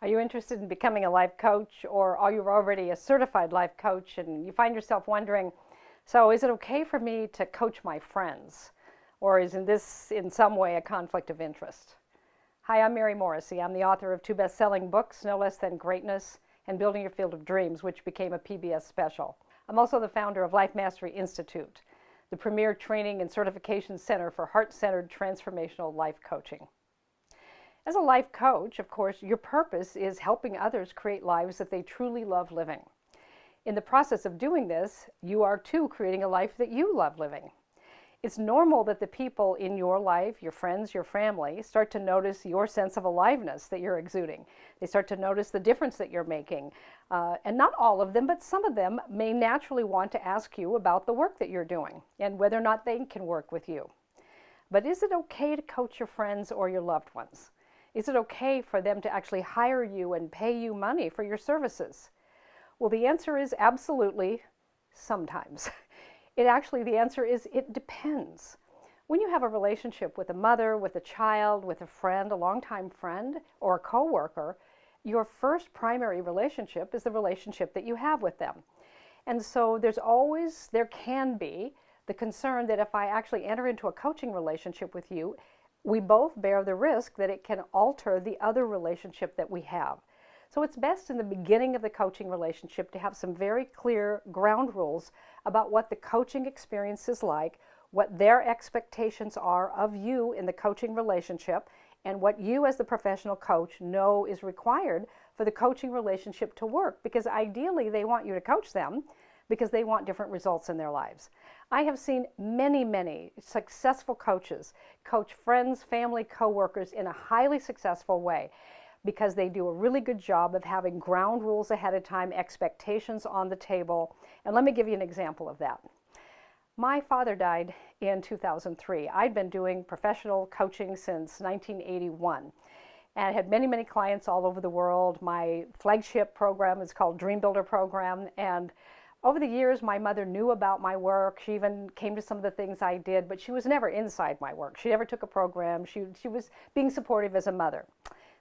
Are you interested in becoming a life coach, or are you already a certified life coach and you find yourself wondering, so is it okay for me to coach my friends? Or is this in some way a conflict of interest? Hi, I'm Mary Morrissey. I'm the author of 2 best-selling books, No Less Than Greatness and Building Your Field of Dreams, which became a PBS special. I'm also the founder of Life Mastery Institute, the premier training and certification center for heart-centered transformational life coaching. As a life coach, of course, your purpose is helping others create lives that they truly love living. In the process of doing this, you are too creating a life that you love living. It's normal that the people in your life, your friends, your family, start to notice your sense of aliveness that you're exuding. They start to notice the difference that you're making. And not all of them, but some of them may naturally want to ask you about the work that you're doing and whether or not they can work with you. But is it okay to coach your friends or your loved ones? Is it okay for them to actually hire you and pay you money for your services? Well, the answer is absolutely sometimes. The answer is it depends. When you have a relationship with a mother, with a child, with a friend, a longtime friend, or a coworker, your first primary relationship is the relationship that you have with them. And so there can be the concern that if I actually enter into a coaching relationship with you, we both bear the risk that it can alter the other relationship that we have. So it's best in the beginning of the coaching relationship to have some very clear ground rules about what the coaching experience is like, what their expectations are of you in the coaching relationship, and what you as the professional coach know is required for the coaching relationship to work, because ideally they want you to coach them because they want different results in their lives. I have seen many successful coaches coach friends, family, coworkers in a highly successful way because they do a really good job of having ground rules ahead of time, expectations on the table. And let me give you an example of that. My father died in 2003. I'd been doing professional coaching since 1981 and had many clients all over the world. My flagship program is called Dream Builder Program, and over the years, my mother knew about my work. She even came to some of the things I did, but she was never inside my work. She never took a program. She was being supportive as a mother.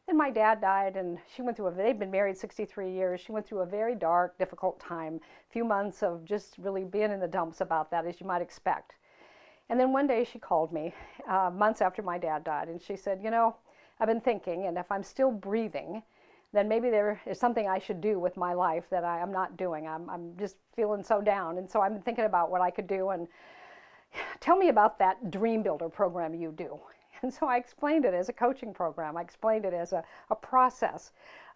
Then my dad died, and they'd been married 63 years. She went through a very dark, difficult time, a few months of just really being in the dumps about that, as you might expect. And then one day she called me, months after my dad died, and she said, I've been thinking, and if I'm still breathing, then maybe there is something I should do with my life that I'm not doing. I'm just feeling so down. And so I've been thinking about what I could do, and tell me about that Dream Builder program you do. And so I explained it as a coaching program. I explained it as a process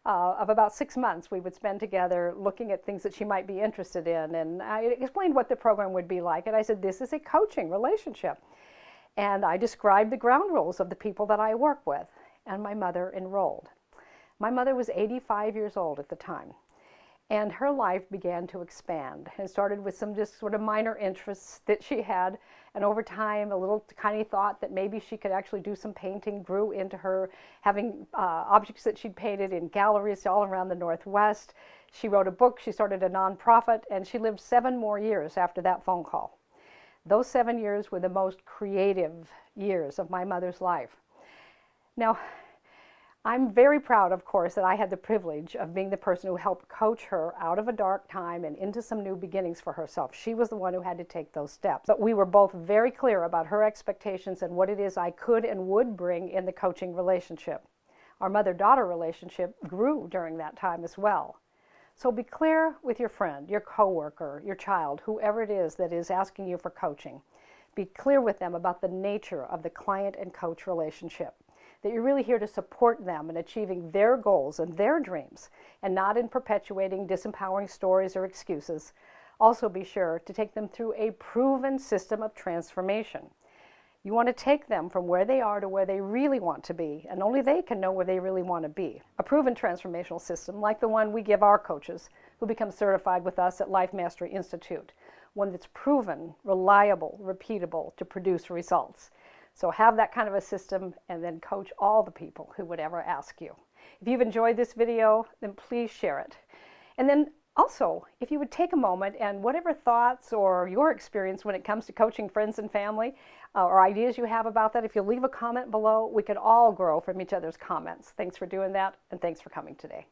of about 6 months we would spend together looking at things that she might be interested in. And I explained what the program would be like. And I said, this is a coaching relationship. And I described the ground rules of the people that I work with. And my mother enrolled. My mother was 85 years old at the time, and her life began to expand. It started with some just sort of minor interests that she had, and over time, a little tiny thought that maybe she could actually do some painting grew into her having objects that she'd painted in galleries all around the Northwest. She wrote a book, she started a nonprofit, and she lived 7 more years after that phone call. Those 7 years were the most creative years of my mother's life. Now, I'm very proud, of course, that I had the privilege of being the person who helped coach her out of a dark time and into some new beginnings for herself. She was the one who had to take those steps. But we were both very clear about her expectations and what it is I could and would bring in the coaching relationship. Our mother-daughter relationship grew during that time as well. So be clear with your friend, your coworker, your child, whoever it is that is asking you for coaching. Be clear with them about the nature of the client and coach relationship, that you're really here to support them in achieving their goals and their dreams, and not in perpetuating disempowering stories or excuses. Also be sure to take them through a proven system of transformation. You want to take them from where they are to where they really want to be, and only they can know where they really want to be. A proven transformational system like the one we give our coaches who become certified with us at Life Mastery Institute. One that's proven, reliable, repeatable to produce results. So have that kind of a system and then coach all the people who would ever ask you. If you've enjoyed this video, then please share it. And then Also, if you would take a moment and whatever thoughts or your experience when it comes to coaching friends and family or ideas you have about that, if you leave a comment below, we could all grow from each other's comments. Thanks for doing that, and thanks for coming today.